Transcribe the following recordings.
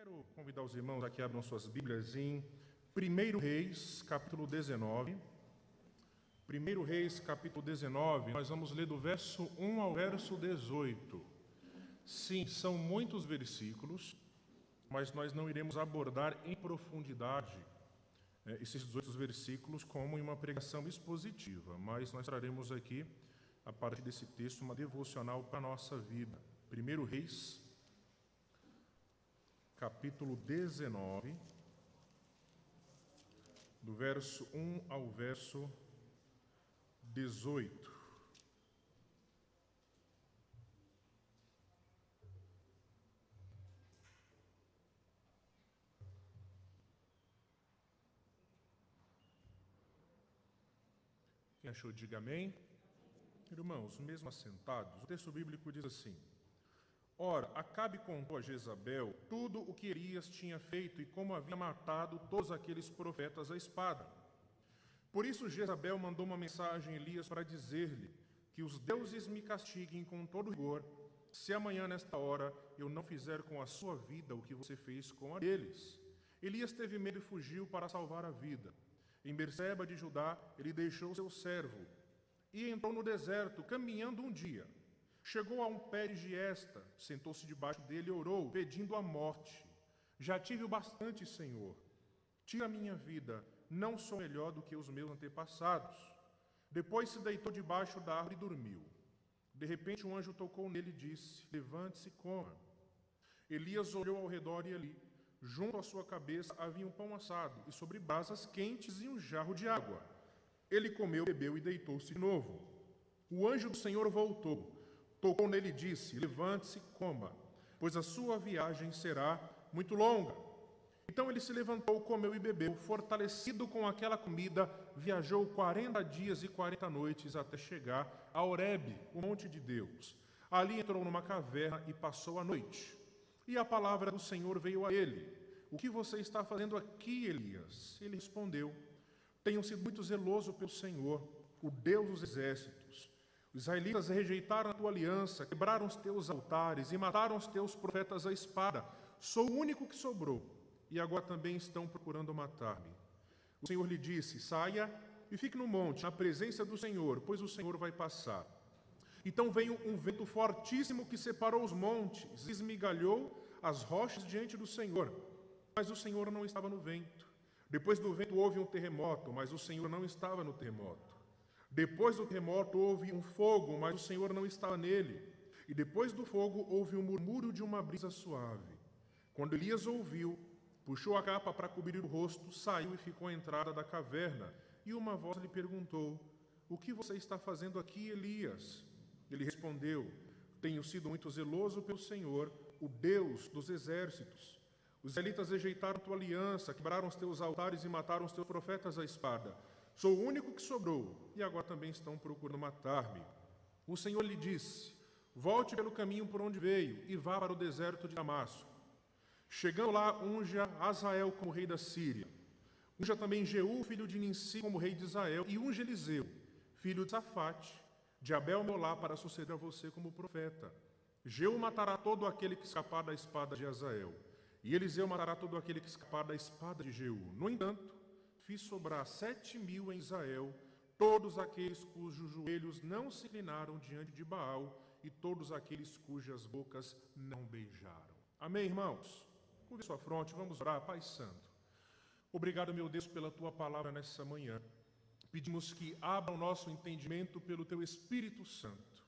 Quero convidar os irmãos a que abram suas Bíblias em 1 Reis, capítulo 19. 1 Reis, capítulo 19, nós vamos ler do verso 1 ao verso 18. Sim, são muitos versículos, mas nós não iremos abordar em profundidade esses 18 versículos como em uma pregação expositiva, mas nós traremos aqui, a partir desse texto, uma devocional para a nossa vida. 1 Reis, capítulo 19, do verso 1 ao verso 18. Quem achou, diga amém. Irmãos, mesmo assentados, o texto bíblico diz assim: Ora, Acabe contou a Jezabel tudo o que Elias tinha feito e como havia matado todos aqueles profetas à espada. Por isso Jezabel mandou uma mensagem a Elias para dizer-lhe que os deuses me castiguem com todo rigor, se amanhã nesta hora eu não fizer com a sua vida o que você fez com a deles. Elias teve medo e fugiu para salvar a vida. Em Berseba de Judá, ele deixou seu servo e entrou no deserto, caminhando um dia. Chegou a um pé de giesta, sentou-se debaixo dele e orou, pedindo a morte. Já tive o bastante, Senhor. Tira a minha vida, não sou melhor do que os meus antepassados. Depois se deitou debaixo da árvore e dormiu. De repente um anjo tocou nele e disse: Levante-se e coma. Elias olhou ao redor e ali, junto à sua cabeça, havia um pão assado e sobre brasas quentes e um jarro de água. Ele comeu, bebeu e deitou-se de novo. O anjo do Senhor voltou. Tocou nele e disse: Levante-se e coma, pois a sua viagem será muito longa. Então ele se levantou, comeu e bebeu. Fortalecido com aquela comida, viajou 40 dias e 40 noites até chegar a Horebe, o monte de Deus. Ali entrou numa caverna e passou a noite. E a palavra do Senhor veio a ele: O que você está fazendo aqui, Elias? Ele respondeu: Tenho sido muito zeloso pelo Senhor, o Deus dos exércitos. Os israelitas rejeitaram a tua aliança, quebraram os teus altares e mataram os teus profetas à espada. Sou o único que sobrou, e agora também estão procurando matar-me. O Senhor lhe disse: Saia e fique no monte, na presença do Senhor, pois o Senhor vai passar. Então veio um vento fortíssimo que separou os montes, esmigalhou as rochas diante do Senhor. Mas o Senhor não estava no vento. Depois do vento houve um terremoto, mas o Senhor não estava no terremoto. Depois do terremoto houve um fogo, mas o Senhor não estava nele. E depois do fogo houve um murmúrio de uma brisa suave. Quando Elias ouviu, puxou a capa para cobrir o rosto, saiu e ficou à entrada da caverna. E uma voz lhe perguntou: O que você está fazendo aqui, Elias? Ele respondeu: Tenho sido muito zeloso pelo Senhor, o Deus dos exércitos. Os israelitas rejeitaram tua aliança, quebraram os teus altares e mataram os teus profetas à espada. Sou o único que sobrou, e agora também estão procurando matar-me. O Senhor lhe disse: Volte pelo caminho por onde veio, e vá para o deserto de Damasco. Chegando lá, unja Azael como rei da Síria. Unja também Jeú, filho de Ninsi, como rei de Israel, e unja Eliseu, filho de Safate, de Abel-Meolá, para suceder a você como profeta. Jeú matará todo aquele que escapar da espada de Azael, e Eliseu matará todo aquele que escapar da espada de Jeú. No entanto, fiz sobrar 7.000 em Israel, todos aqueles cujos joelhos não se inclinaram diante de Baal, e todos aqueles cujas bocas não beijaram. Amém, irmãos? Curve sua fronte, vamos orar. Pai Santo, obrigado, meu Deus, pela tua palavra nessa manhã. Pedimos que abra o nosso entendimento pelo teu Espírito Santo,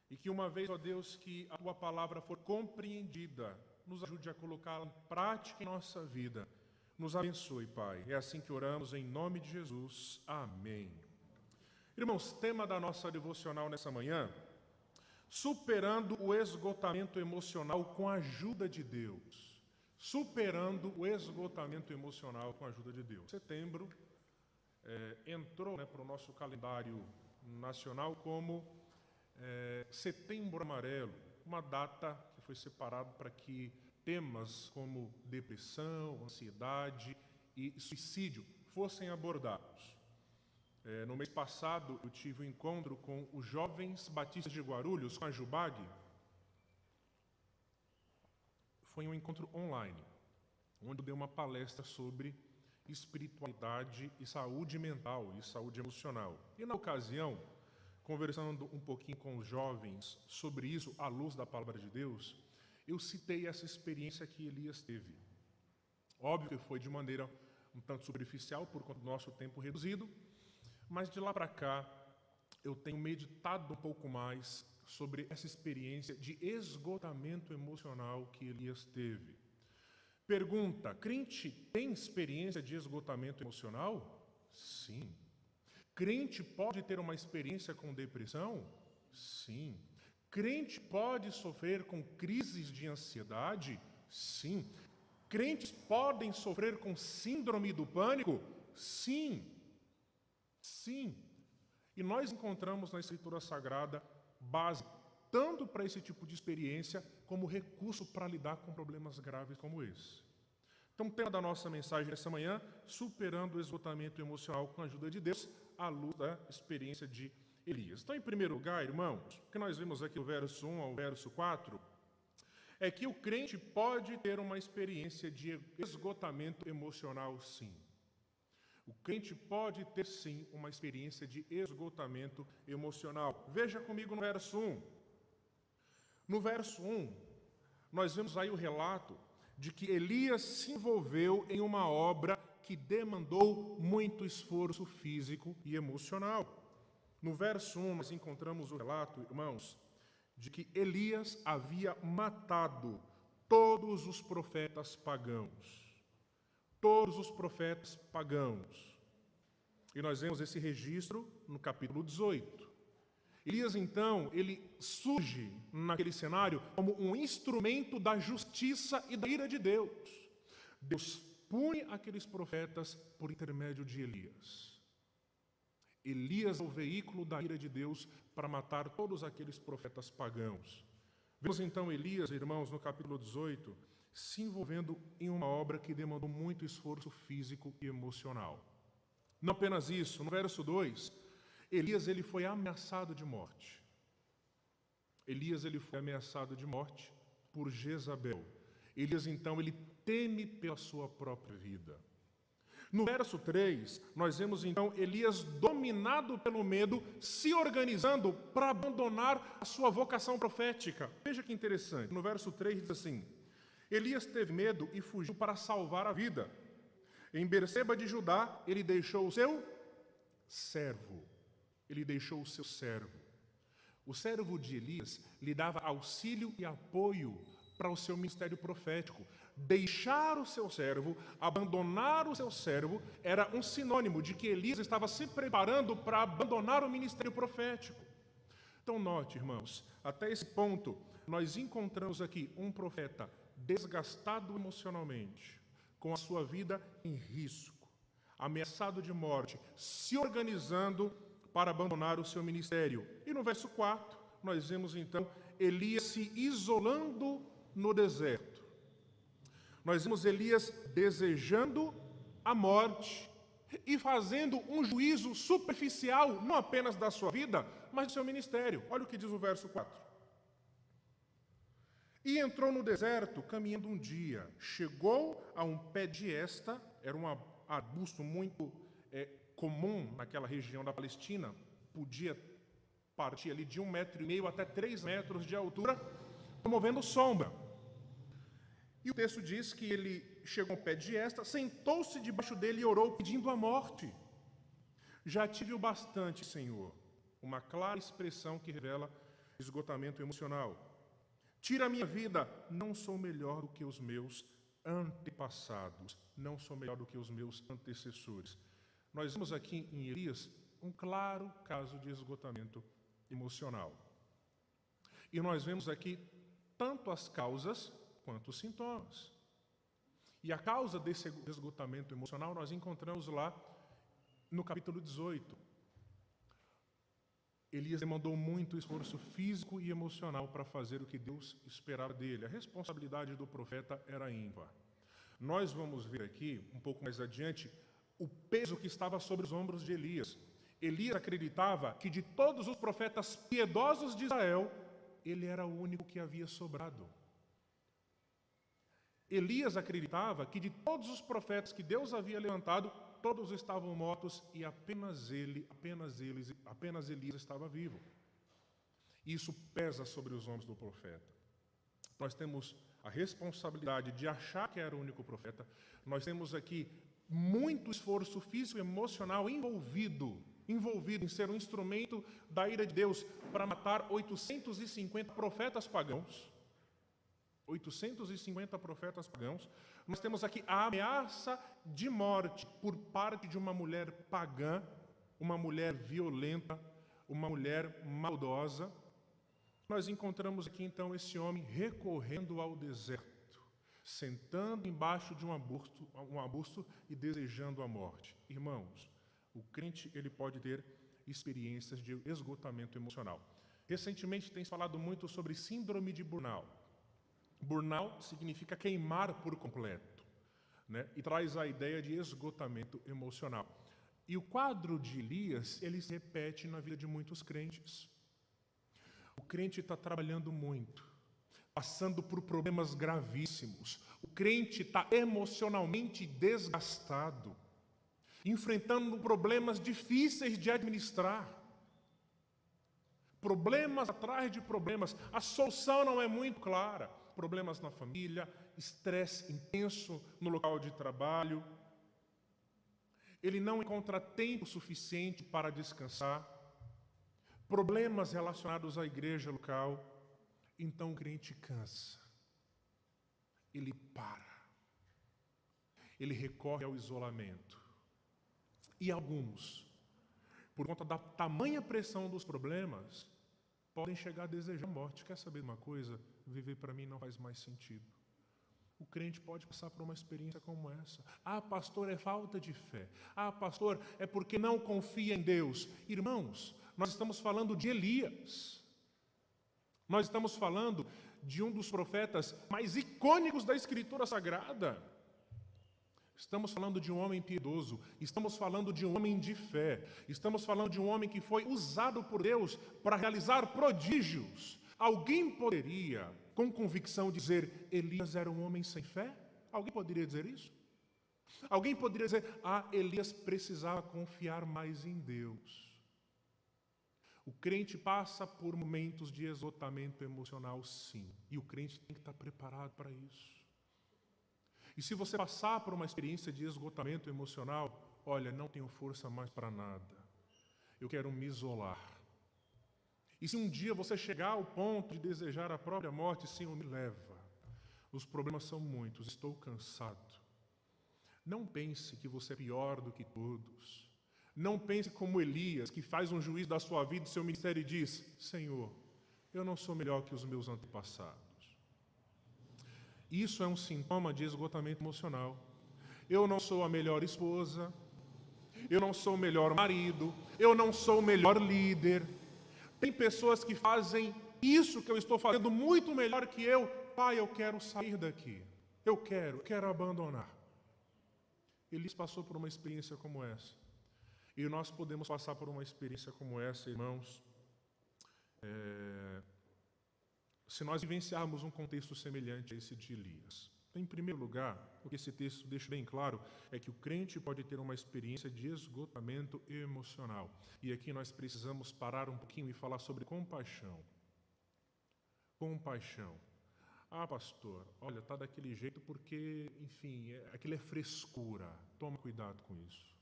e que uma vez, ó Deus, que a tua palavra for compreendida, nos ajude a colocá-la em prática em nossa vida. Nos abençoe, Pai. É assim que oramos, em nome de Jesus. Amém. Irmãos, tema da nossa devocional nessa manhã: superando o esgotamento emocional com a ajuda de Deus. Superando o esgotamento emocional com a ajuda de Deus. Setembro entrou para o nosso calendário nacional como Setembro Amarelo, uma data que foi separada para que temas como depressão, ansiedade e suicídio fossem abordados. No mês passado, eu tive um encontro com os jovens batistas de Guarulhos, com a Jubag. Foi um encontro online. onde eu dei uma palestra sobre espiritualidade e saúde mental e saúde emocional. E na ocasião, conversando um pouquinho com os jovens sobre isso, à luz da palavra de Deus, eu citei essa experiência que Elias teve. Óbvio que foi de maneira um tanto superficial, por conta do nosso tempo reduzido, mas de lá para cá, eu tenho meditado um pouco mais sobre essa experiência de esgotamento emocional que Elias teve. Pergunta: crente tem experiência de esgotamento emocional? Sim. Crente pode ter uma experiência com depressão? Sim. Crente pode sofrer com crises de ansiedade? Sim. Crentes podem sofrer com síndrome do pânico? Sim. Sim. E nós encontramos na Escritura Sagrada base tanto para esse tipo de experiência como recurso para lidar com problemas graves como esse. Então, o tema da nossa mensagem essa manhã: superando o esgotamento emocional com a ajuda de Deus, à luz da experiência de Elias. Então, em primeiro lugar, irmãos, o que nós vemos aqui do verso 1 ao verso 4, é que o crente pode ter uma experiência de esgotamento emocional, sim. O crente pode ter, sim, uma experiência de esgotamento emocional. Veja comigo no verso 1. No verso 1, nós vemos aí o relato de que Elias se envolveu em uma obra que demandou muito esforço físico e emocional. No verso 1, nós encontramos o relato, irmãos, de que Elias havia matado todos os profetas pagãos. Todos os profetas pagãos. E nós vemos esse registro no capítulo 18. Elias, então, ele surge naquele cenário como um instrumento da justiça e da ira de Deus. Deus pune aqueles profetas por intermédio de Elias. Elias é o veículo da ira de Deus para matar todos aqueles profetas pagãos. Vemos então Elias, irmãos, no capítulo 18, se envolvendo em uma obra que demandou muito esforço físico e emocional. Não apenas isso, no verso 2, Elias ele foi ameaçado de morte. Elias ele foi ameaçado de morte por Jezabel. Elias então ele teme pela sua própria vida. No verso 3, nós vemos então Elias dominado pelo medo, se organizando para abandonar a sua vocação profética. Veja que interessante, no verso 3 diz assim: Elias teve medo e fugiu para salvar a vida. Em Berseba de Judá, ele deixou o seu servo. Ele deixou o seu servo. O servo de Elias lhe dava auxílio e apoio para o seu ministério profético. Deixar o seu servo, abandonar o seu servo, era um sinônimo de que Elias estava se preparando para abandonar o ministério profético. Então note, irmãos, até esse ponto, nós encontramos aqui um profeta desgastado emocionalmente, com a sua vida em risco, ameaçado de morte, se organizando para abandonar o seu ministério. E no verso 4, nós vemos então Elias se isolando no deserto. Nós vemos Elias desejando a morte e fazendo um juízo superficial, não apenas da sua vida, mas do seu ministério. Olha o que diz o verso 4. E entrou no deserto caminhando um dia. Chegou a um pé de esta, era um arbusto muito comum naquela região da Palestina, podia partir ali de 1,5 metro até 3 metros de altura, promovendo sombra. E o texto diz que ele chegou ao pé de esta, sentou-se debaixo dele e orou, pedindo a morte. Já tive o bastante, Senhor. Uma clara expressão que revela esgotamento emocional. Tira a minha vida, não sou melhor do que os meus antepassados, não sou melhor do que os meus antecessores. Nós vemos aqui em Elias um claro caso de esgotamento emocional. E nós vemos aqui tanto as causas quanto os sintomas. E a causa desse esgotamento emocional nós encontramos lá no capítulo 18. Elias demandou muito esforço físico e emocional para fazer o que Deus esperava dele. A responsabilidade do profeta era ímpar. Nós vamos ver aqui, um pouco mais adiante, o peso que estava sobre os ombros de Elias. Elias acreditava que de todos os profetas piedosos de Israel, ele era o único que havia sobrado. Elias acreditava que de todos os profetas que Deus havia levantado, todos estavam mortos e apenas Elias estava vivo. Isso pesa sobre os ombros do profeta. Nós temos a responsabilidade de achar que era o único profeta. Nós temos aqui muito esforço físico e emocional envolvido em ser um instrumento da ira de Deus para matar 850 profetas pagãos. 850 profetas pagãos. Nós temos aqui a ameaça de morte por parte de uma mulher pagã, uma mulher violenta, uma mulher maldosa. Nós encontramos aqui então esse homem recorrendo ao deserto, sentando embaixo de um arbusto e desejando a morte. Irmãos, o crente ele pode ter experiências de esgotamento emocional. Recentemente tem se falado muito sobre síndrome de burnout. Burnout significa queimar por completo, né? E traz a ideia de esgotamento emocional. E o quadro de Elias, ele se repete na vida de muitos crentes. O crente está trabalhando muito, passando por problemas gravíssimos. O crente está emocionalmente desgastado, enfrentando problemas difíceis de administrar. Problemas atrás de problemas. A solução não é muito clara. Problemas na família, estresse intenso no local de trabalho. Ele não encontra tempo suficiente para descansar. Problemas relacionados à igreja local. Então o crente cansa. Ele para. Ele recorre ao isolamento. E alguns, por conta da tamanha pressão dos problemas, podem chegar a desejar a morte. Quer saber uma coisa? Viver para mim não faz mais sentido. O crente pode passar por uma experiência como essa. Ah, pastor, é falta de fé. Ah, pastor, é porque não confia em Deus. Irmãos, nós estamos falando de Elias. Nós estamos falando de um dos profetas mais icônicos da Escritura Sagrada. Estamos falando de um homem piedoso, estamos falando de um homem de fé, estamos falando de um homem que foi usado por Deus para realizar prodígios. Alguém poderia, com convicção, dizer Elias era um homem sem fé? Alguém poderia dizer isso? Alguém poderia dizer, Elias precisava confiar mais em Deus. O crente passa por momentos de esgotamento emocional, sim, e o crente tem que estar preparado para isso. E se você passar por uma experiência de esgotamento emocional, olha, não tenho força mais para nada. Eu quero me isolar. E se um dia você chegar ao ponto de desejar a própria morte, Senhor, me leva. Os problemas são muitos, estou cansado. Não pense que você é pior do que todos. Não pense como Elias, que faz um juízo da sua vida e do seu ministério e diz, Senhor, eu não sou melhor que os meus antepassados. Isso é um sintoma de esgotamento emocional. Eu não sou a melhor esposa, eu não sou o melhor marido, eu não sou o melhor líder. Tem pessoas que fazem isso que eu estou fazendo muito melhor que eu. Pai, eu quero sair daqui. Eu quero abandonar. Elias passou por uma experiência como essa. E nós podemos passar por uma experiência como essa, irmãos, se nós vivenciarmos um contexto semelhante a esse de Elias. Em primeiro lugar, o que esse texto deixa bem claro é que o crente pode ter uma experiência de esgotamento emocional. E aqui nós precisamos parar um pouquinho e falar sobre compaixão. Compaixão. Ah, pastor, olha, está daquele jeito porque, enfim, aquilo é frescura. Toma cuidado com isso.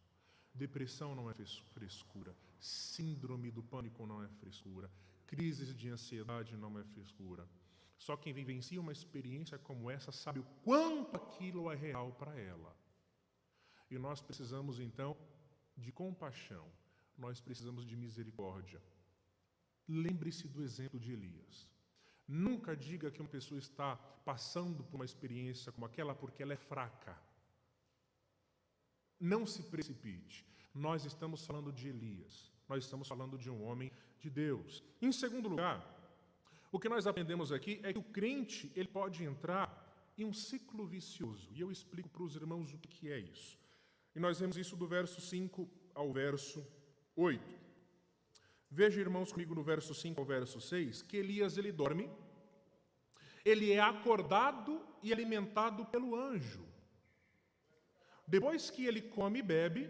Depressão não é frescura. Síndrome do pânico não é frescura. Crises de ansiedade não é frescura. Só quem vivencia uma experiência como essa sabe o quanto aquilo é real para ela. E nós precisamos, então, de compaixão. Nós precisamos de misericórdia. Lembre-se do exemplo de Elias. Nunca diga que uma pessoa está passando por uma experiência como aquela porque ela é fraca. Não se precipite. Nós estamos falando de Elias. Nós estamos falando de um homem de Deus. Em segundo lugar, o que nós aprendemos aqui é que o crente ele pode entrar em um ciclo vicioso. E eu explico para os irmãos o que é isso. E nós vemos isso do verso 5 ao verso 8. Veja, irmãos, comigo no verso 5 ao verso 6, que Elias ele dorme, ele é acordado e alimentado pelo anjo. Depois que ele come e bebe,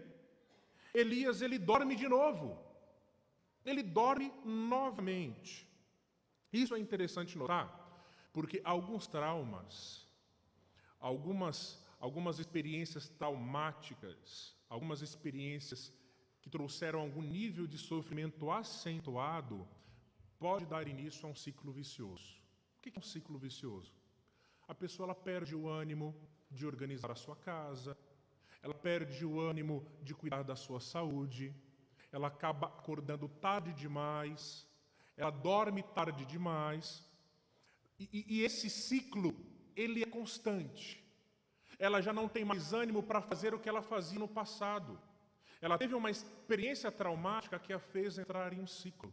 Elias ele dorme de novo. Ele dorme novamente. Isso é interessante notar, porque alguns traumas, algumas experiências traumáticas, algumas experiências que trouxeram algum nível de sofrimento acentuado, pode dar início a um ciclo vicioso. O que é um ciclo vicioso? A pessoa ela perde o ânimo de organizar a sua casa, ela perde o ânimo de cuidar da sua saúde, ela acaba acordando tarde demais, ela dorme tarde demais, e esse ciclo, ele é constante. Ela já não tem mais ânimo para fazer o que ela fazia no passado. Ela teve uma experiência traumática que a fez entrar em um ciclo.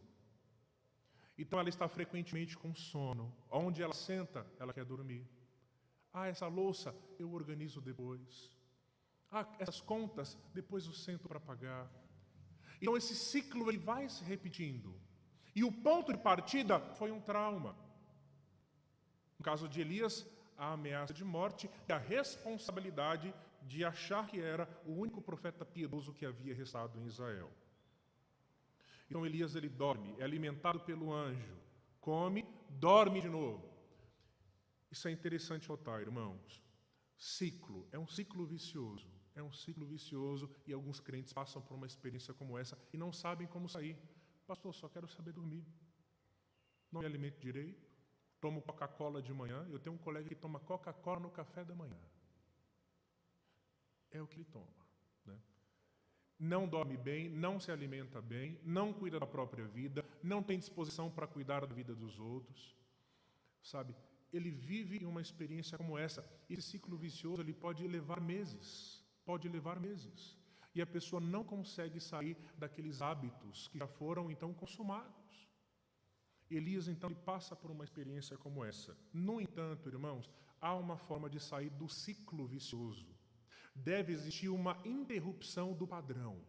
Então ela está frequentemente com sono. Onde ela senta, ela quer dormir. Essa louça eu organizo depois. Essas contas, depois eu sento para pagar. Então esse ciclo ele vai se repetindo. E o ponto de partida foi um trauma. No caso de Elias, a ameaça de morte e a responsabilidade de achar que era o único profeta piedoso que havia restado em Israel. Então Elias ele dorme, é alimentado pelo anjo, come, dorme de novo. Isso é interessante notar, irmãos. Ciclo, é um ciclo vicioso. É um ciclo vicioso e alguns crentes passam por uma experiência como essa e não sabem como sair. Pastor, só quero saber dormir. Não me alimento direito, tomo Coca-Cola de manhã. Eu tenho um colega que toma Coca-Cola no café da manhã. É o que ele toma, né? Não dorme bem, não se alimenta bem, não cuida da própria vida, não tem disposição para cuidar da vida dos outros. Sabe? Ele vive uma experiência como essa. Esse ciclo vicioso ele pode levar meses. Pode levar meses. E a pessoa não consegue sair daqueles hábitos que já foram, então, consumados. Elias, então, ele passa por uma experiência como essa. No entanto, irmãos, há uma forma de sair do ciclo vicioso. Deve existir uma interrupção do padrão.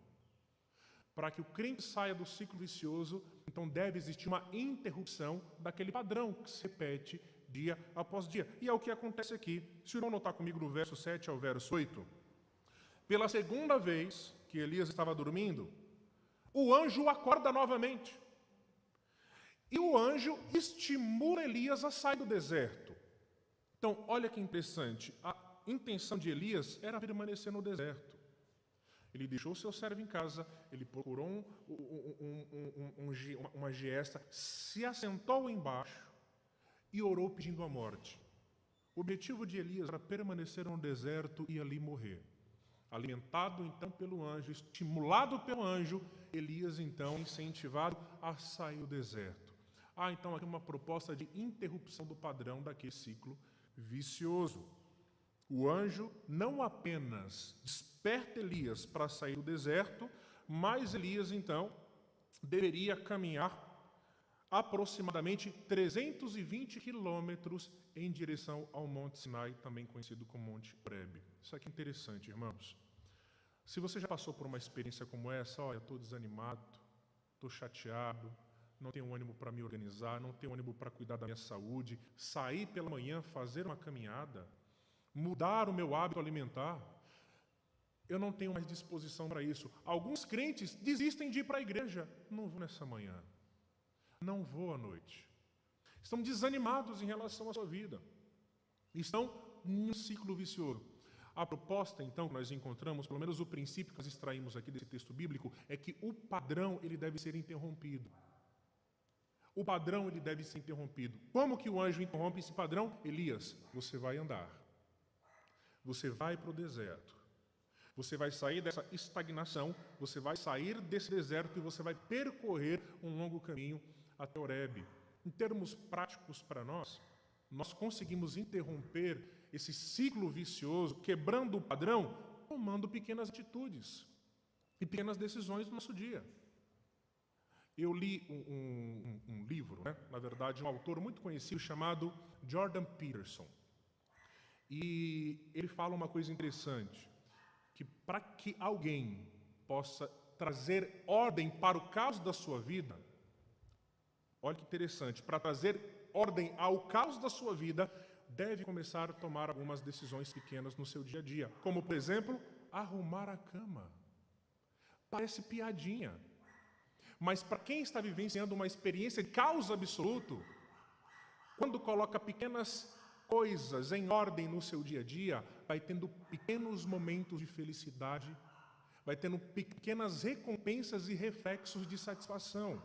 Para que o crente saia do ciclo vicioso, então deve existir uma interrupção daquele padrão que se repete dia após dia. E é o que acontece aqui. Se o irmão notar comigo do verso 7 ao verso 8... Pela segunda vez que Elias estava dormindo, o anjo o acorda novamente. E o anjo estimula Elias a sair do deserto. Então, olha que interessante. A intenção de Elias era permanecer no deserto. Ele deixou seu servo em casa, ele procurou uma giesta, se assentou embaixo e orou pedindo a morte. O objetivo de Elias era permanecer no deserto e ali morrer. Alimentado então pelo anjo, estimulado pelo anjo, Elias então incentivado a sair do deserto. Então aqui uma proposta de interrupção do padrão daquele ciclo vicioso. O anjo não apenas desperta Elias para sair do deserto, mas Elias então deveria caminhar aproximadamente 320 quilômetros em direção ao Monte Sinai, também conhecido como Monte Horebe. Isso aqui é interessante, irmãos. Se você já passou por uma experiência como essa, eu estou desanimado, estou chateado, não tenho ânimo para me organizar, não tenho ânimo para cuidar da minha saúde, sair pela manhã, fazer uma caminhada, mudar o meu hábito alimentar, eu não tenho mais disposição para isso. Alguns crentes desistem de ir para a igreja. Não vou nessa manhã. Não vou à noite. Estão desanimados em relação à sua vida. Estão em um ciclo vicioso. A proposta, então, que nós encontramos, pelo menos o princípio que nós extraímos aqui desse texto bíblico, é que o padrão ele deve ser interrompido. O padrão ele deve ser interrompido. Como que o anjo interrompe esse padrão? Elias, você vai andar. Você vai para o deserto. Você vai sair dessa estagnação, você vai sair desse deserto e você vai percorrer um longo caminho até Horebe. Em termos práticos para nós conseguimos interromper esse ciclo vicioso, quebrando o padrão, tomando pequenas atitudes e pequenas decisões no nosso dia. Eu li um livro, na verdade, um autor muito conhecido chamado Jordan Peterson. E ele fala uma coisa interessante, que para que alguém possa trazer ordem para o caos da sua vida, olha que interessante, para trazer ordem ao caos da sua vida, deve começar a tomar algumas decisões pequenas no seu dia a dia. Como, por exemplo, arrumar a cama. Parece piadinha. Mas para quem está vivenciando uma experiência de caos absoluto, quando coloca pequenas coisas em ordem no seu dia a dia, vai tendo pequenos momentos de felicidade, vai tendo pequenas recompensas e reflexos de satisfação.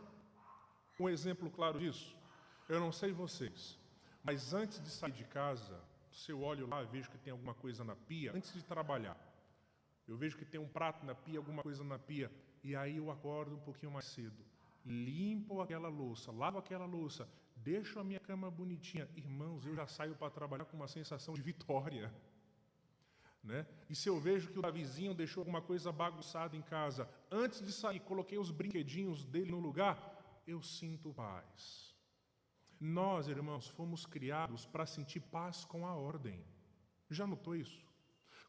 Um exemplo claro disso, eu não sei vocês, mas antes de sair de casa, se eu olho lá e vejo que tem alguma coisa na pia, antes de trabalhar, eu vejo que tem um prato na pia, alguma coisa na pia, e aí eu acordo um pouquinho mais cedo, limpo aquela louça, lavo aquela louça, deixo a minha cama bonitinha. Irmãos, eu já saio para trabalhar com uma sensação de vitória. Né? E se eu vejo que o Davizinho deixou alguma coisa bagunçada em casa, antes de sair, coloquei os brinquedinhos dele no lugar, eu sinto paz. Nós, irmãos, fomos criados para sentir paz com a ordem. Já notou isso?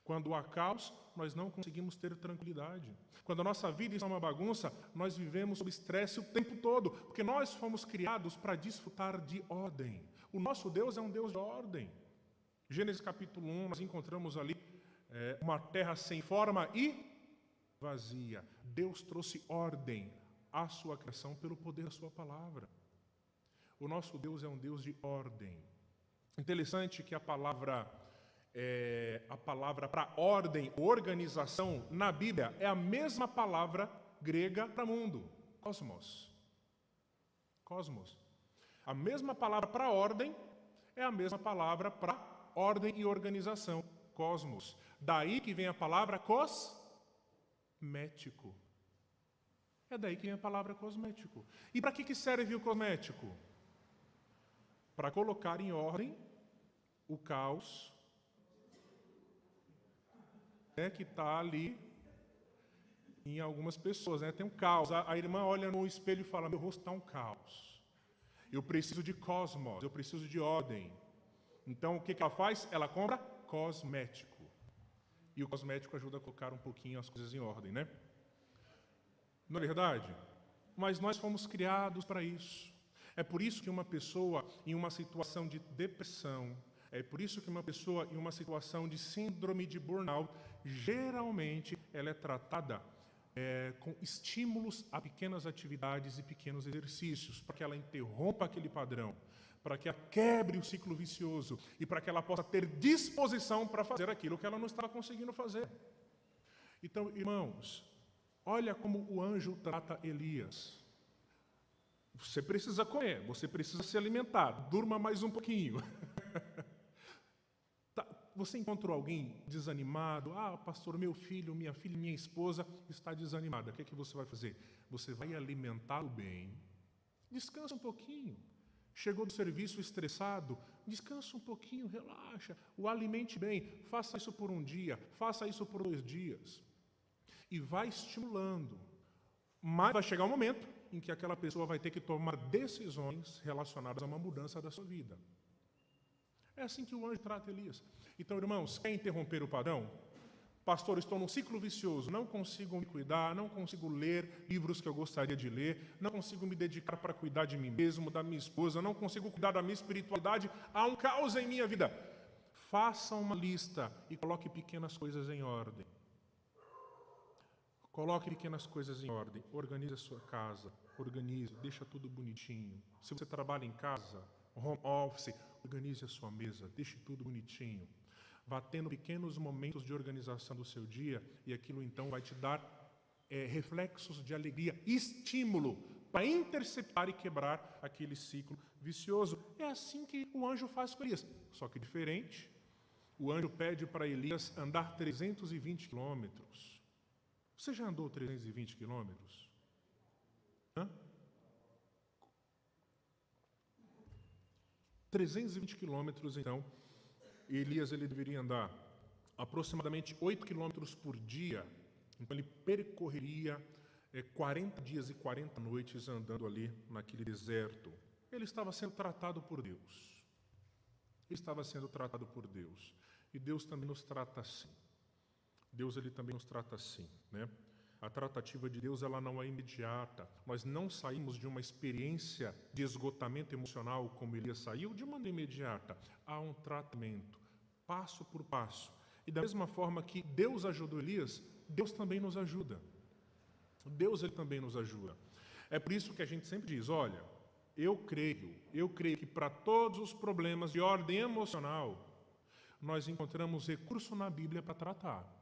Quando há caos, nós não conseguimos ter tranquilidade. Quando a nossa vida está uma bagunça, nós vivemos sob estresse o tempo todo, porque nós fomos criados para desfrutar de ordem. O nosso Deus é um Deus de ordem. Gênesis capítulo 1, nós encontramos ali uma terra sem forma e vazia. Deus trouxe ordem à sua criação pelo poder da sua palavra. O nosso Deus é um Deus de ordem. Interessante que a palavra para ordem, organização, na Bíblia, é a mesma palavra grega para mundo, cosmos. Cosmos. A mesma palavra para ordem é a mesma palavra para ordem e organização, cosmos. Daí que vem a palavra cosmético. É daí que vem a palavra cosmético. E para que serve o cosmético? Para colocar em ordem o caos que está ali em algumas pessoas. Tem um caos. A irmã olha no espelho e fala, meu rosto está um caos. Eu preciso de cosmos, eu preciso de ordem. Então, o que ela faz? Ela compra cosmético. E o cosmético ajuda a colocar um pouquinho as coisas em ordem, né? Não é verdade? Mas nós fomos criados para isso. É por isso que uma pessoa em uma situação de depressão, é por isso que uma pessoa em uma situação de síndrome de burnout, geralmente ela é tratada com estímulos a pequenas atividades e pequenos exercícios, para que ela interrompa aquele padrão, para que ela quebre o ciclo vicioso e para que ela possa ter disposição para fazer aquilo que ela não estava conseguindo fazer. Então, irmãos, olha como o anjo trata Elias. Você precisa comer, você precisa se alimentar, durma mais um pouquinho. Você encontrou alguém desanimado? Pastor, meu filho, minha filha, minha esposa está desanimada. O que é que você vai fazer? Você vai alimentá-lo bem. Descansa um pouquinho. Chegou do serviço estressado? Descansa um pouquinho, relaxa. O alimente bem. Faça isso por um dia, faça isso por 2 dias. E vai estimulando. Mas vai chegar um momento em que aquela pessoa vai ter que tomar decisões relacionadas a uma mudança da sua vida. É assim que o anjo trata Elias. Então, irmãos, quer interromper o padrão? Pastor, estou num ciclo vicioso, não consigo me cuidar, não consigo ler livros que eu gostaria de ler, não consigo me dedicar para cuidar de mim mesmo, da minha esposa, não consigo cuidar da minha espiritualidade, há um caos em minha vida. Faça uma lista e coloque pequenas coisas em ordem. Coloque pequenas coisas em ordem, organize a sua casa, deixa tudo bonitinho. Se você trabalha em casa, home office, organize a sua mesa, deixe tudo bonitinho. Vá tendo pequenos momentos de organização do seu dia e aquilo então vai te dar reflexos de alegria, estímulo para interceptar e quebrar aquele ciclo vicioso. É assim que o anjo faz com Elias, só que diferente. O anjo pede para Elias andar 320 quilômetros. Você já andou 320 quilômetros? 320 quilômetros, então, Elias deveria andar aproximadamente 8 quilômetros por dia. Então, ele percorreria 40 dias e 40 noites andando ali naquele deserto. Ele estava sendo tratado por Deus. Ele estava sendo tratado por Deus. E Deus também nos trata assim. Deus também nos trata assim, né? A tratativa de Deus, ela não é imediata. Nós não saímos de uma experiência de esgotamento emocional, como Elias saiu, de maneira imediata. Há um tratamento, passo por passo. E da mesma forma que Deus ajudou Elias, Deus também nos ajuda. Deus, ele também nos ajuda. É por isso que a gente sempre diz, olha, eu creio que para todos os problemas de ordem emocional, nós encontramos recurso na Bíblia para tratar.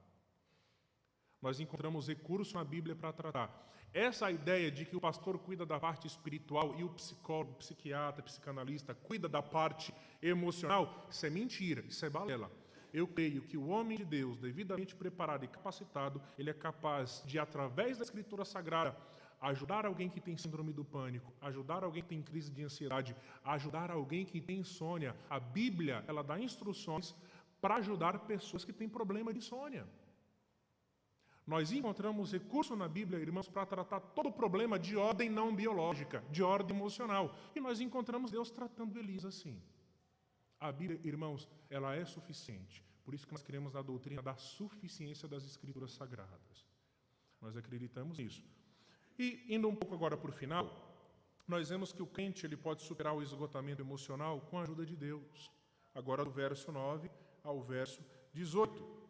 Nós encontramos recurso na Bíblia para tratar. Essa ideia de que o pastor cuida da parte espiritual e o psicólogo, psiquiatra, psicanalista cuida da parte emocional, isso é mentira, isso é balela. Eu creio que o homem de Deus, devidamente preparado e capacitado, ele é capaz de, através da Escritura Sagrada, ajudar alguém que tem síndrome do pânico, ajudar alguém que tem crise de ansiedade, ajudar alguém que tem insônia. A Bíblia, ela dá instruções para ajudar pessoas que têm problema de insônia. Nós encontramos recurso na Bíblia, irmãos, para tratar todo problema de ordem não biológica, de ordem emocional. E nós encontramos Deus tratando Elias assim. A Bíblia, irmãos, ela é suficiente. Por isso que nós queremos a doutrina da suficiência das Escrituras Sagradas. Nós acreditamos nisso. E, indo um pouco agora para o final, nós vemos que o crente ele pode superar o esgotamento emocional com a ajuda de Deus. Agora, do verso 9 ao verso 18.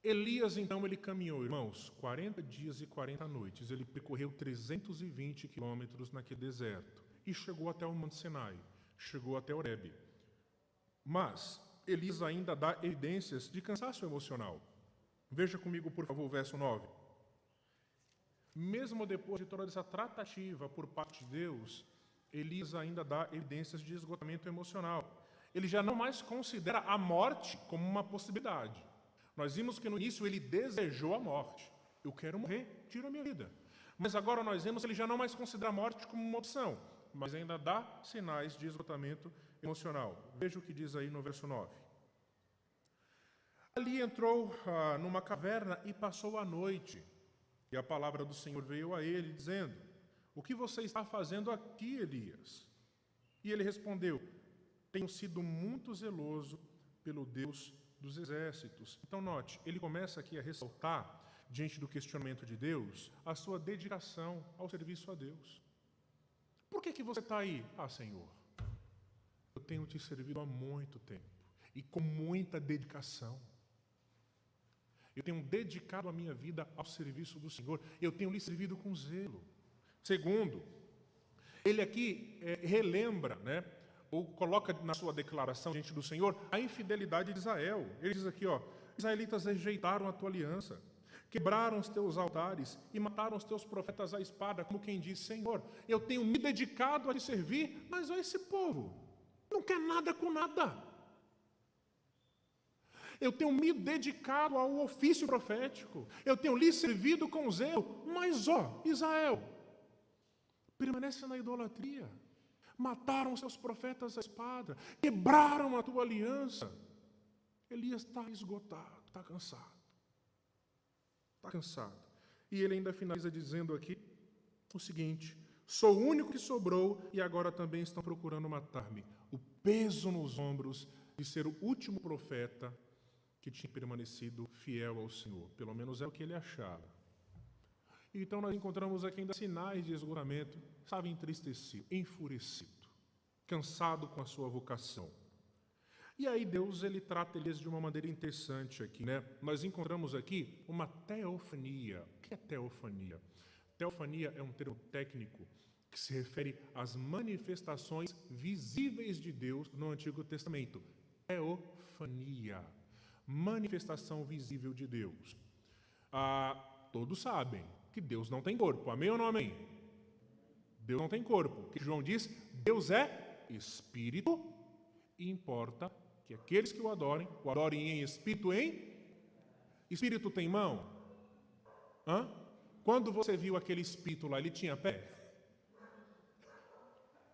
Elias, então, ele caminhou, irmãos, 40 dias e 40 noites. Ele percorreu 320 quilômetros naquele deserto e chegou até o Monte Sinai, chegou até Horebe. Mas Elias ainda dá evidências de cansaço emocional. Veja comigo, por favor, o verso 9. Mesmo depois de toda essa tratativa por parte de Deus, Elias ainda dá evidências de esgotamento emocional. Ele já não mais considera a morte como uma possibilidade. Nós vimos que no início ele desejou a morte. Eu quero morrer, tira a minha vida. Mas agora nós vemos que ele já não mais considera a morte como uma opção, mas ainda dá sinais de esgotamento emocional. Veja o que diz aí no verso 9. Ali entrou numa caverna e passou a noite. E a palavra do Senhor veio a ele, dizendo, o que você está fazendo aqui, Elias? E ele respondeu, tenho sido muito zeloso pelo Deus dos exércitos. Então note, ele começa aqui a ressaltar, diante do questionamento de Deus, a sua dedicação ao serviço a Deus. Por que você está aí? Ah, Senhor, eu tenho te servido há muito tempo e com muita dedicação. Eu tenho dedicado a minha vida ao serviço do Senhor. Eu tenho lhe servido com zelo. Segundo, ele aqui relembra, ou coloca na sua declaração diante do Senhor a infidelidade de Israel. Ele diz aqui, israelitas rejeitaram a tua aliança, quebraram os teus altares e mataram os teus profetas à espada, como quem diz, Senhor, eu tenho me dedicado a te servir, mas esse povo não quer nada com nada. Eu tenho me dedicado ao ofício profético, eu tenho lhe servido com zelo, mas Israel permanece na idolatria. Mataram seus profetas à espada, quebraram a tua aliança. Elias está esgotado, está cansado. Está cansado. E ele ainda finaliza dizendo aqui o seguinte, sou o único que sobrou e agora também estão procurando matar-me. O peso nos ombros de ser o último profeta que tinha permanecido fiel ao Senhor. Pelo menos é o que ele achava. Então nós encontramos aqui ainda sinais de esgotamento, estava entristecido, enfurecido, cansado com a sua vocação. E aí Deus ele trata Elias de uma maneira interessante aqui, Nós encontramos aqui uma teofania. O que é teofania? Teofania é um termo técnico que se refere às manifestações visíveis de Deus no Antigo Testamento. Teofania. Manifestação visível de Deus. Todos sabem que Deus não tem corpo. Amém ou não amém? Deus não tem corpo. O que João diz? Deus é Espírito e importa que aqueles que o adorem em espírito Espírito tem mão? Quando você viu aquele espírito lá, ele tinha pé?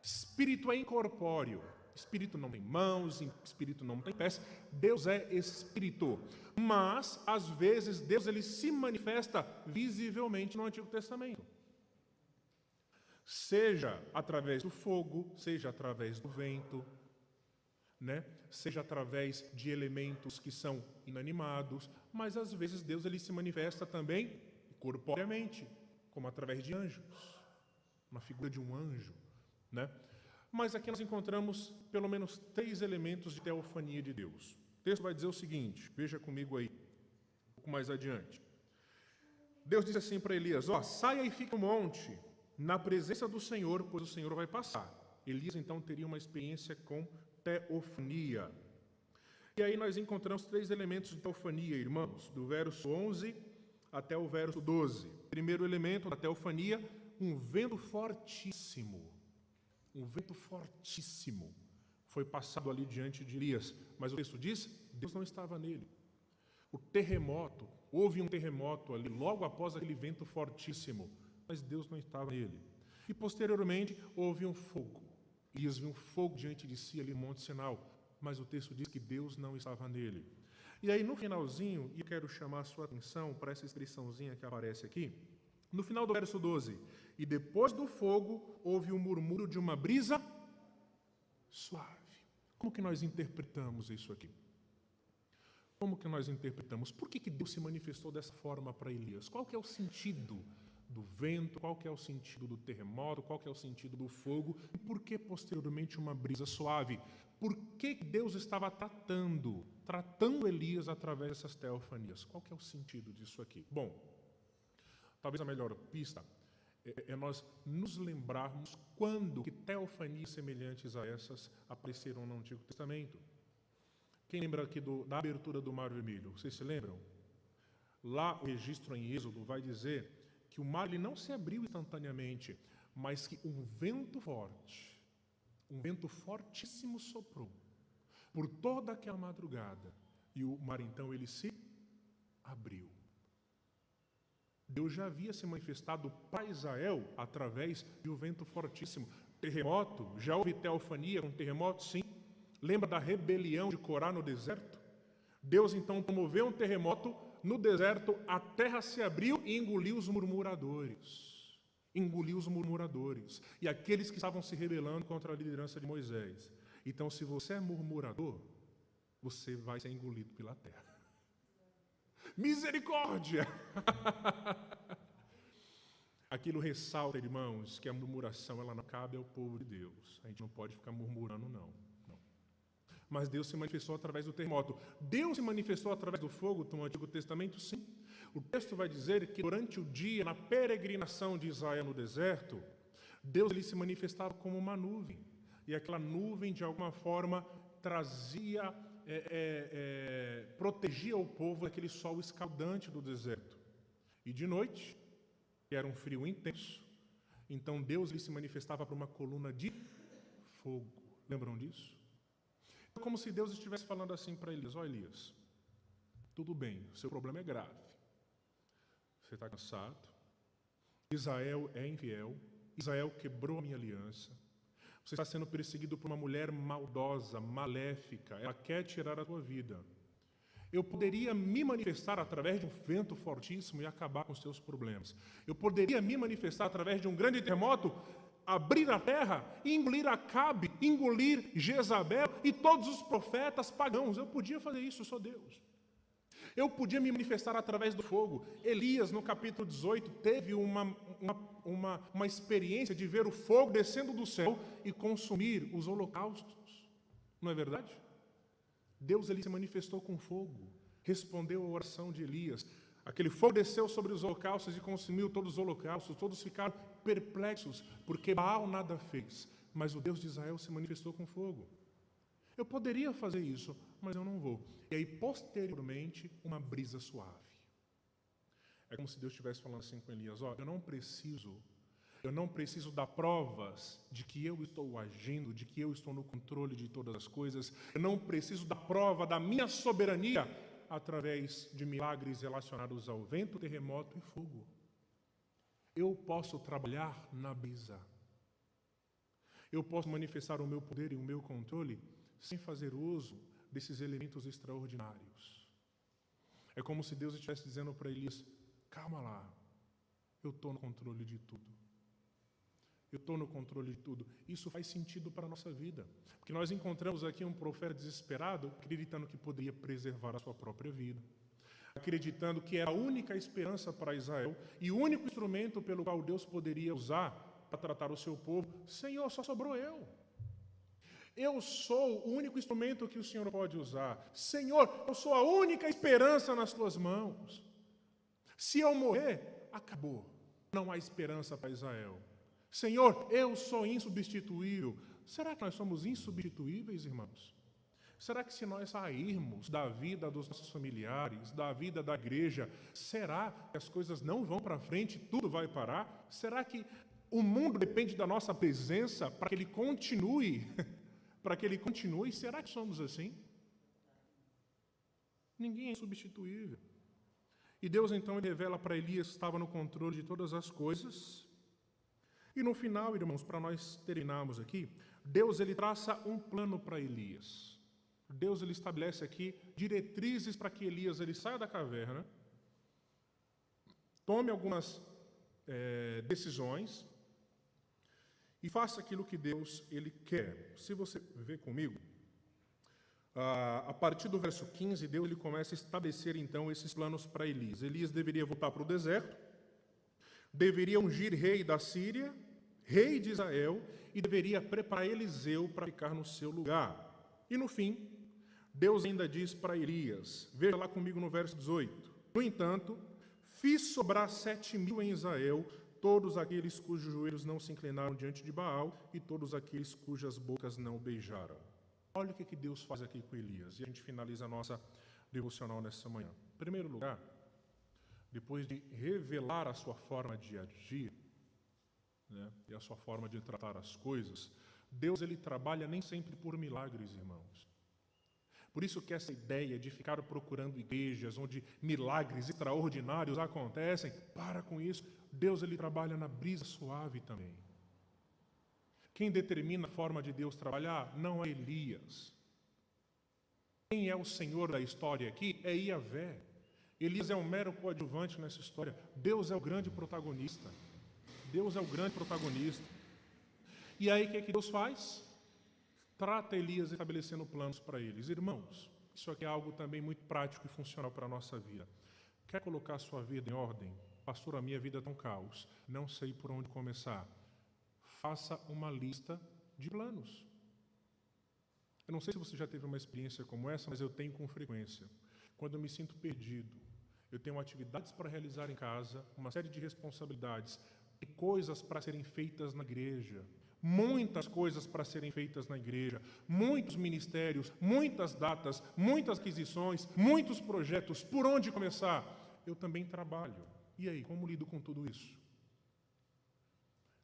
Espírito é incorpóreo. Espírito não tem mãos, Espírito não tem pés. Deus é Espírito. Mas, às vezes, Deus ele se manifesta visivelmente no Antigo Testamento. Seja através do fogo, seja através do vento, seja através de elementos que são inanimados, mas às vezes Deus ele se manifesta também corporeamente, como através de anjos, uma figura de um anjo, né? Mas aqui nós encontramos pelo menos 3 elementos de teofania de Deus. O texto vai dizer o seguinte, veja comigo aí, um pouco mais adiante. Deus diz assim para Elias, saia e fica no monte, na presença do Senhor, pois o Senhor vai passar. Elias então teria uma experiência com teofania. E aí nós encontramos 3 elementos de teofania, irmãos, do verso 11 até o verso 12. Primeiro elemento da teofania, um vento fortíssimo. Um vento fortíssimo foi passado ali diante de Elias. Mas o texto diz, Deus não estava nele. O terremoto, houve um terremoto ali, logo após aquele vento fortíssimo, mas Deus não estava nele. E posteriormente, houve um fogo. Elias viu um fogo diante de si ali no Monte Sinai, mas o texto diz que Deus não estava nele. E aí no finalzinho, e eu quero chamar a sua atenção para essa inscriçãozinha que aparece aqui, no final do verso 12, e depois do fogo, houve um murmúrio de uma brisa suave. Como que nós interpretamos isso aqui? Como que nós interpretamos? Por que Deus se manifestou dessa forma para Elias? Qual que é o sentido do vento? Qual que é o sentido do terremoto? Qual que é o sentido do fogo? E por que posteriormente uma brisa suave? Por que Deus estava tratando Elias através dessas teofanias? Qual que é o sentido disso aqui? Bom, talvez a melhor pista é nós nos lembrarmos quando que teofanias semelhantes a essas apareceram no Antigo Testamento. Quem lembra aqui da abertura do Mar Vermelho? Vocês se lembram? Lá o registro em Êxodo vai dizer que o mar ele não se abriu instantaneamente, mas que um vento fortíssimo soprou por toda aquela madrugada e o mar então ele se abriu. Deus já havia se manifestado para Israel através de um vento fortíssimo. Terremoto, já houve teofania com terremoto? Sim. Lembra da rebelião de Corá no deserto? Deus então promoveu um terremoto no deserto, a terra se abriu e engoliu os murmuradores. Engoliu os murmuradores. E aqueles que estavam se rebelando contra a liderança de Moisés. Então, se você é murmurador, você vai ser engolido pela terra. Misericórdia! Aquilo ressalta, irmãos, que a murmuração ela não cabe ao povo de Deus. A gente não pode ficar murmurando, não. Mas Deus se manifestou através do terremoto. Deus se manifestou através do fogo no Antigo Testamento, sim. O texto vai dizer que durante o dia, na peregrinação de Israel no deserto, Deus ele se manifestava como uma nuvem. E aquela nuvem, de alguma forma, trazia, protegia o povo daquele sol escaldante do deserto. E de noite, que era um frio intenso, então Deus ele se manifestava por uma coluna de fogo. Lembram disso? É como se Deus estivesse falando assim para Elias, Elias, tudo bem, seu problema é grave. Você está cansado, Israel é infiel, Israel quebrou a minha aliança, você está sendo perseguido por uma mulher maldosa, maléfica, ela quer tirar a tua vida. Eu poderia me manifestar através de um vento fortíssimo e acabar com os teus problemas. Eu poderia me manifestar através de um grande terremoto, abrir a terra e engolir Acabe, engolir Jezabel e todos os profetas pagãos. Eu podia fazer isso, eu sou Deus. Eu podia me manifestar através do fogo. Elias, no capítulo 18, teve uma experiência de ver o fogo descendo do céu e consumir os holocaustos. Não é verdade? Deus ele se manifestou com fogo, respondeu à oração de Elias. Aquele fogo desceu sobre os holocaustos e consumiu todos os holocaustos. Todos ficaram perplexos, porque Baal nada fez. Mas o Deus de Israel se manifestou com fogo. Eu poderia fazer isso, mas eu não vou. E aí, posteriormente, uma brisa suave. É como se Deus estivesse falando assim com Elias, eu não preciso dar provas de que eu estou agindo, de que eu estou no controle de todas as coisas. Eu não preciso dar prova da minha soberania através de milagres relacionados ao vento, terremoto e fogo. Eu posso trabalhar na brisa. Eu posso manifestar o meu poder e o meu controle sem fazer uso desses elementos extraordinários. É como se Deus estivesse dizendo para Elias, calma lá, eu estou no controle de tudo. Eu estou no controle de tudo. Isso faz sentido para a nossa vida. Porque nós encontramos aqui um profeta desesperado, acreditando que poderia preservar a sua própria vida. acreditando que era a única esperança para Israel e o único instrumento pelo qual Deus poderia usar para tratar o seu povo. Senhor, só sobrou eu. Eu sou o único instrumento que o Senhor pode usar. Senhor, eu sou a única esperança nas tuas mãos. Se eu morrer, acabou. Não há esperança para Israel. Senhor, eu sou insubstituível. Será que nós somos insubstituíveis, irmãos? Será que se nós sairmos da vida dos nossos familiares, da vida da igreja, será que as coisas não vão para frente, tudo vai parar? Será que o mundo depende da nossa presença para que ele continue? Para que ele continue? Será que somos assim? Ninguém é insubstituível. E Deus então revela para Elias que estava no controle de todas as coisas. E no final, irmãos, para nós terminarmos aqui, Deus ele traça um plano para Elias. Deus ele estabelece aqui diretrizes para que Elias ele saia da caverna, tome algumas decisões e faça aquilo que Deus ele quer. Se você ver comigo, a partir do verso 15, Deus ele começa a estabelecer então esses planos para Elias. Elias deveria voltar para o deserto, deveria ungir rei da Síria, rei de Israel, e deveria preparar Eliseu para ficar no seu lugar. E no fim, Deus ainda diz para Elias, veja lá comigo no verso 18, no entanto, fiz sobrar 7.000 em Israel, todos aqueles cujos joelhos não se inclinaram diante de Baal e todos aqueles cujas bocas não beijaram. Olha o que Deus faz aqui com Elias. E a gente finaliza a nossa devocional nessa manhã. Em primeiro lugar, depois de revelar a sua forma de agir, né, e a sua forma de tratar as coisas, Deus ele trabalha nem sempre por milagres, irmãos. Por isso que essa ideia de ficar procurando igrejas onde milagres extraordinários acontecem, para com isso. Deus ele trabalha na brisa suave também. Quem determina a forma de Deus trabalhar não é Elias. Quem é o Senhor da história aqui é Iavé. Elias é um mero coadjuvante nessa história. Deus é o grande protagonista. Deus é o grande protagonista. E aí o que Deus faz? Trata Elias estabelecendo planos para eles. Irmãos, isso aqui é algo também muito prático e funcional para a nossa vida. Quer colocar a sua vida em ordem? Pastor, a minha vida está um caos. Não sei por onde começar. Faça uma lista de planos. Eu não sei se você já teve uma experiência como essa, mas eu tenho com frequência. Quando eu me sinto perdido, eu tenho atividades para realizar em casa, uma série de responsabilidades e coisas para serem feitas na igreja. Muitas coisas para serem feitas na igreja, muitos ministérios, muitas datas, muitas aquisições, muitos projetos. Por onde começar? Eu também trabalho. E aí, como lido com tudo isso?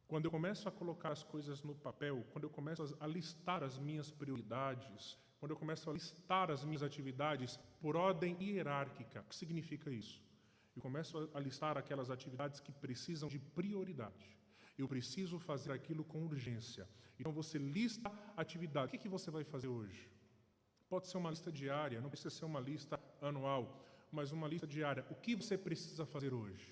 Quando eu começo a colocar as coisas no papel, quando eu começo a listar as minhas prioridades, quando eu começo a listar as minhas atividades por ordem hierárquica, o que significa isso? Eu começo a listar aquelas atividades que precisam de prioridade. Eu preciso fazer aquilo com urgência. Então você lista a atividade. O que você vai fazer hoje? Pode ser uma lista diária, não precisa ser uma lista anual, mas uma lista diária. O que você precisa fazer hoje?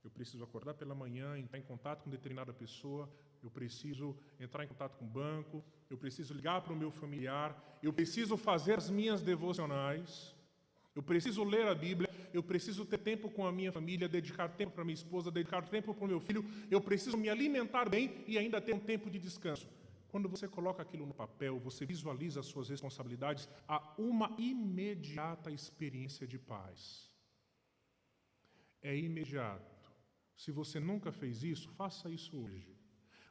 Eu preciso acordar pela manhã, entrar em contato com determinada pessoa, eu preciso entrar em contato com o banco, eu preciso ligar para o meu familiar, eu preciso fazer as minhas devocionais, eu preciso ler a Bíblia, eu preciso ter tempo com a minha família, dedicar tempo para minha esposa, dedicar tempo para o meu filho, eu preciso me alimentar bem e ainda ter um tempo de descanso. Quando você coloca aquilo no papel, você visualiza as suas responsabilidades, há uma imediata experiência de paz. É imediato. Se você nunca fez isso, faça isso hoje.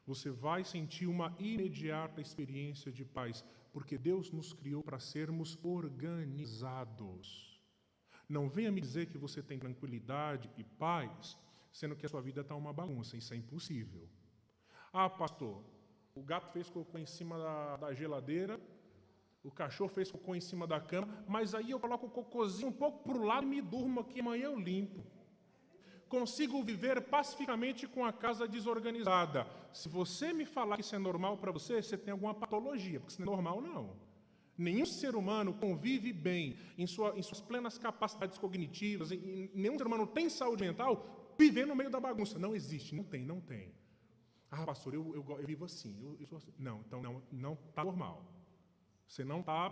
Você vai sentir uma imediata experiência de paz, porque Deus nos criou para sermos organizados. Não venha me dizer que você tem tranquilidade e paz, sendo que a sua vida está uma bagunça. Isso é impossível. Ah, pastor, o gato fez cocô em cima da geladeira, o cachorro fez cocô em cima da cama, mas aí eu coloco o cocôzinho um pouco para o lado e me durmo aqui, amanhã eu limpo. Consigo viver pacificamente com a casa desorganizada. Se você me falar que isso é normal para você, você tem alguma patologia, porque isso não é normal, não. Nenhum ser humano convive bem em suas plenas capacidades cognitivas, nenhum ser humano tem saúde mental vivendo no meio da bagunça. Não existe, não tem. Ah, pastor, eu vivo assim, eu sou assim. Não, então não está normal. Você não está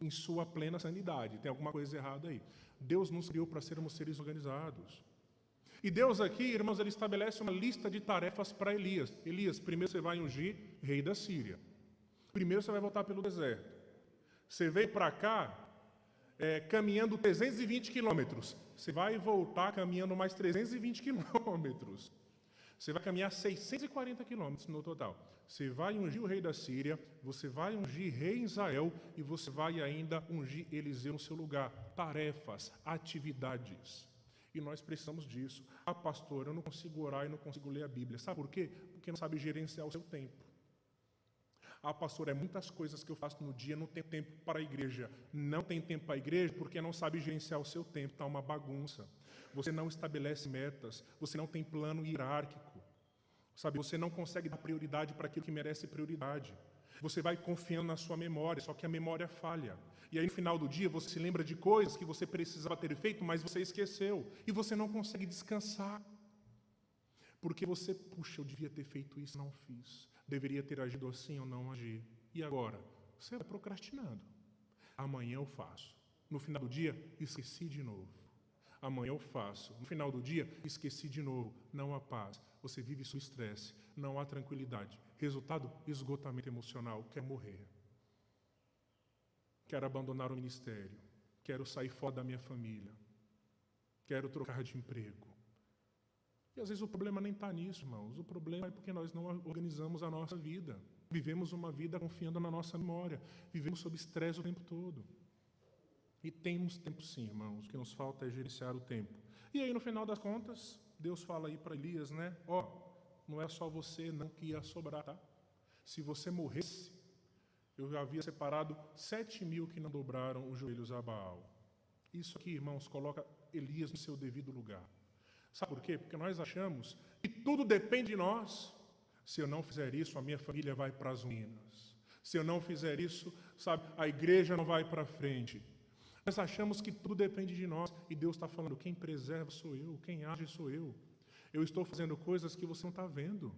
em sua plena sanidade, tem alguma coisa errada aí. Deus nos criou para sermos seres organizados. E Deus aqui, irmãos, Ele estabelece uma lista de tarefas para Elias. Elias, primeiro você vai ungir rei da Síria. Primeiro você vai voltar pelo deserto. Você veio para cá caminhando 320 quilômetros. Você vai voltar caminhando mais 320 quilômetros. Você vai caminhar 640 quilômetros no total. Você vai ungir o rei da Síria, você vai ungir rei Israel e você vai ainda ungir Eliseu no seu lugar. Tarefas, atividades. E nós precisamos disso. Ah, pastor, eu não consigo orar e não consigo ler a Bíblia. Sabe por quê? Porque não sabe gerenciar o seu tempo. Ah, pastor, muitas coisas que eu faço no dia, não tenho tempo para a igreja. Não tem tempo para a igreja porque não sabe gerenciar o seu tempo, está uma bagunça. Você não estabelece metas, você não tem plano hierárquico. Sabe, você não consegue dar prioridade para aquilo que merece prioridade. Você vai confiando na sua memória, só que a memória falha. E aí no final do dia você se lembra de coisas que você precisava ter feito, mas você esqueceu. E você não consegue descansar. Porque você, puxa, eu devia ter feito isso, não fiz. Deveria ter agido assim ou não agir. E agora? Você vai procrastinando. Amanhã eu faço. No final do dia, esqueci de novo. Amanhã eu faço. No final do dia, esqueci de novo. Não há paz. Você vive sob estresse. Não há tranquilidade. Resultado, esgotamento emocional. Quero morrer. Quero abandonar o ministério. Quero sair fora da minha família. Quero trocar de emprego. E às vezes o problema nem está nisso, irmãos. O problema é porque nós não organizamos a nossa vida. Vivemos uma vida confiando na nossa memória. Vivemos sob estresse o tempo todo. E temos tempo sim, irmãos. O que nos falta é gerenciar o tempo. E aí, no final das contas, Deus fala aí para Elias, né? Não é só você não que ia sobrar, tá? Se você morresse, eu já havia separado 7.000 que não dobraram os joelhos a Baal. Isso aqui, irmãos, coloca Elias no seu devido lugar. Sabe por quê? Porque nós achamos que tudo depende de nós. Se eu não fizer isso, a minha família vai para as ruínas. Se eu não fizer isso, sabe, a igreja não vai para frente. Nós achamos que tudo depende de nós. E Deus está falando, quem preserva sou eu, quem age sou eu. Eu estou fazendo coisas que você não está vendo.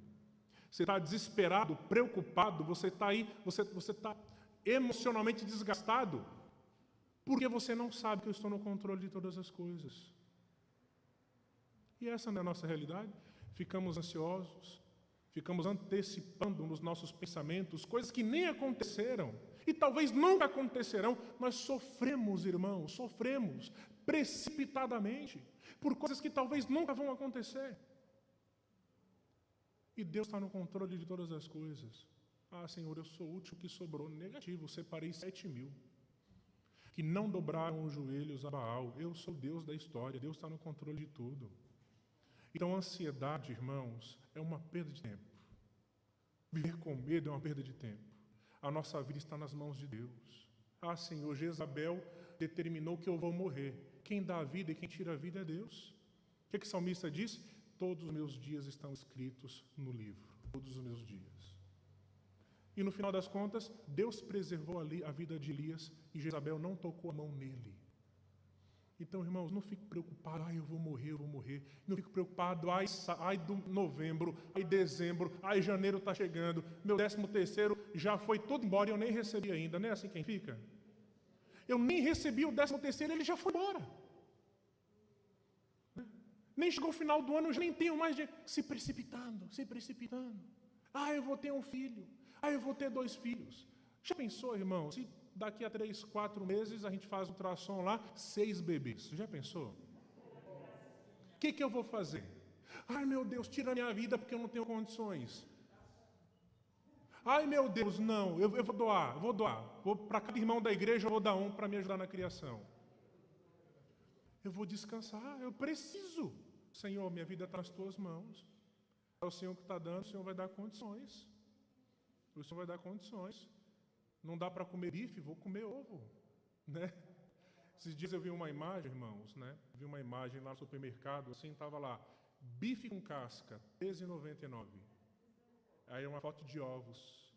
Você está desesperado, preocupado, você está aí, você está emocionalmente desgastado, porque você não sabe que eu estou no controle de todas as coisas. E essa não é a nossa realidade. Ficamos ansiosos, ficamos antecipando nos nossos pensamentos coisas que nem aconteceram e talvez nunca acontecerão. Nós sofremos, irmãos, sofremos precipitadamente por coisas que talvez nunca vão acontecer. E Deus está no controle de todas as coisas. Ah, Senhor, eu sou o último que sobrou. Negativo, separei 7.000 que não dobraram os joelhos a Baal. Eu sou Deus da história, Deus está no controle de tudo. Então, a ansiedade, irmãos, é uma perda de tempo. Viver com medo é uma perda de tempo. A nossa vida está nas mãos de Deus. Ah, Senhor, Jezabel determinou que eu vou morrer. Quem dá a vida e quem tira a vida é Deus. O que o salmista diz? Todos os meus dias estão escritos no livro. Todos os meus dias. E no final das contas, Deus preservou ali a vida de Elias e Jezabel não tocou a mão nele. Então, irmãos, não fique preocupado, eu vou morrer. Não fique preocupado, do novembro, dezembro, janeiro está chegando, meu 13º já foi todo embora e eu nem recebi ainda, não é assim quem fica? Eu nem recebi o 13º, ele já foi embora. Nem chegou o final do ano, eu já nem tenho mais dinheiro. Se precipitando. Eu vou ter um filho, eu vou ter 2 filhos. Já pensou, irmão, se daqui a 3, 4 meses a gente faz um ultrassom lá, 6 bebês. Já pensou? O que eu vou fazer? Ai, meu Deus, tira a minha vida porque eu não tenho condições. Ai, meu Deus, não, eu vou doar. Vou para cada irmão da igreja, eu vou dar um para me ajudar na criação. Eu vou descansar, eu preciso. Senhor, minha vida está nas tuas mãos. É o Senhor que está dando, o Senhor vai dar condições. O Senhor vai dar condições. Não dá para comer bife, vou comer ovo, né? Esses dias eu vi uma imagem, irmãos, né? Vi uma imagem lá no supermercado, assim, estava lá, bife com casca, R$13,99. Aí é uma foto de ovos,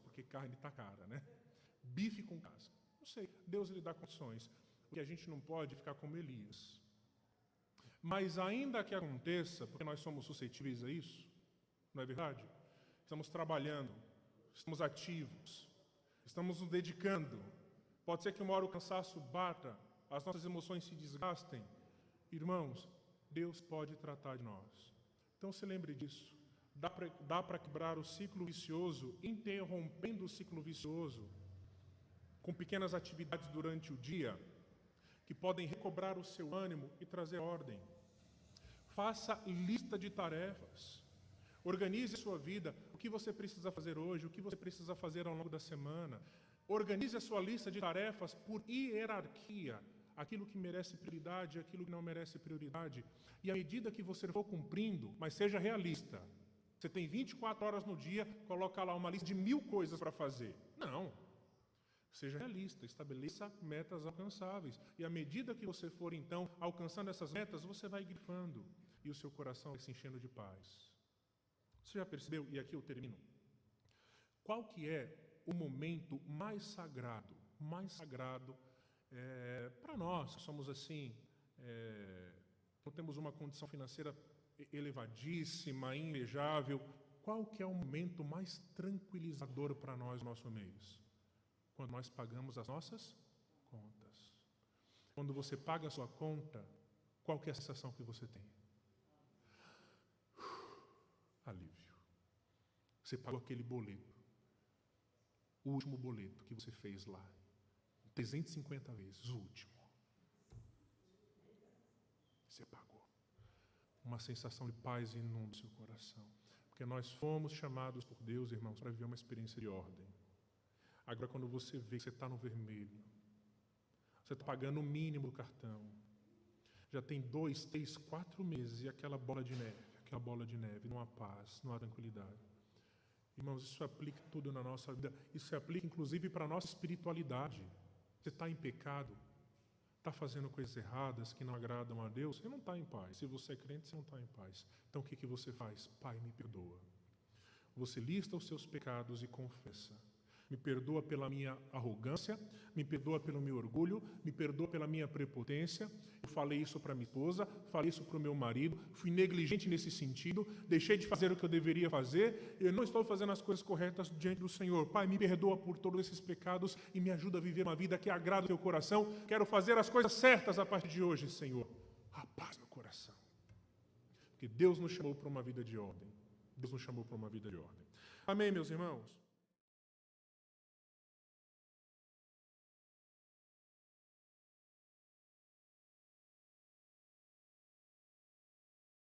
porque carne está cara, né? Bife com casca. Não sei, Deus lhe dá condições. O que a gente não pode é ficar como Elias. Mas ainda que aconteça, porque nós somos suscetíveis a isso, não é verdade? Estamos trabalhando, estamos ativos, estamos nos dedicando. Pode ser que uma hora o cansaço bata, as nossas emoções se desgastem, irmãos, Deus pode tratar de nós. Então se lembre disso. Dá para quebrar o ciclo vicioso, interrompendo o ciclo vicioso, com pequenas atividades durante o dia, que podem recobrar o seu ânimo e trazer ordem. Faça lista de tarefas. Organize a sua vida, o que você precisa fazer hoje, o que você precisa fazer ao longo da semana. Organize a sua lista de tarefas por hierarquia, aquilo que merece prioridade, aquilo que não merece prioridade. E à medida que você for cumprindo, mas seja realista. Você tem 24 horas no dia, coloca lá uma lista de 1000 coisas para fazer. Não. Seja realista, estabeleça metas alcançáveis. E à medida que você for, então, alcançando essas metas, você vai grifando. E o seu coração vai se enchendo de paz. Você já percebeu? E aqui eu termino. Qual que é o momento mais sagrado para nós, que somos assim, não temos uma condição financeira elevadíssima, invejável, qual que é o momento mais tranquilizador para nós, no nosso mês? Quando nós pagamos as nossas contas. Quando você paga a sua conta, qual que é a sensação que você tem? Alívio. Você pagou aquele boleto, o último boleto que você fez lá, 350 vezes, o último. Você pagou. Uma sensação de paz inunda o seu coração. Porque nós fomos chamados por Deus, irmãos, para viver uma experiência de ordem. Agora, quando você vê que você está no vermelho, você está pagando o mínimo do cartão, já tem 2, 3, 4 meses, e aquela bola de neve, não há paz, não há tranquilidade. Irmãos, isso aplica tudo na nossa vida, isso se aplica inclusive para a nossa espiritualidade. Você está em pecado, está fazendo coisas erradas que não agradam a Deus, você não está em paz. Se você é crente, você não está em paz. Então o que você faz? Pai, me perdoa. Você lista os seus pecados e confessa. Me perdoa pela minha arrogância, me perdoa pelo meu orgulho, me perdoa pela minha prepotência. Eu falei isso para minha esposa, falei isso para o meu marido, fui negligente nesse sentido, deixei de fazer o que eu deveria fazer, eu não estou fazendo as coisas corretas diante do Senhor. Pai, me perdoa por todos esses pecados e me ajuda a viver uma vida que agrada o teu coração. Quero fazer as coisas certas a partir de hoje, Senhor. A paz no coração. Porque Deus nos chamou para uma vida de ordem. Deus nos chamou para uma vida de ordem. Amém, meus irmãos?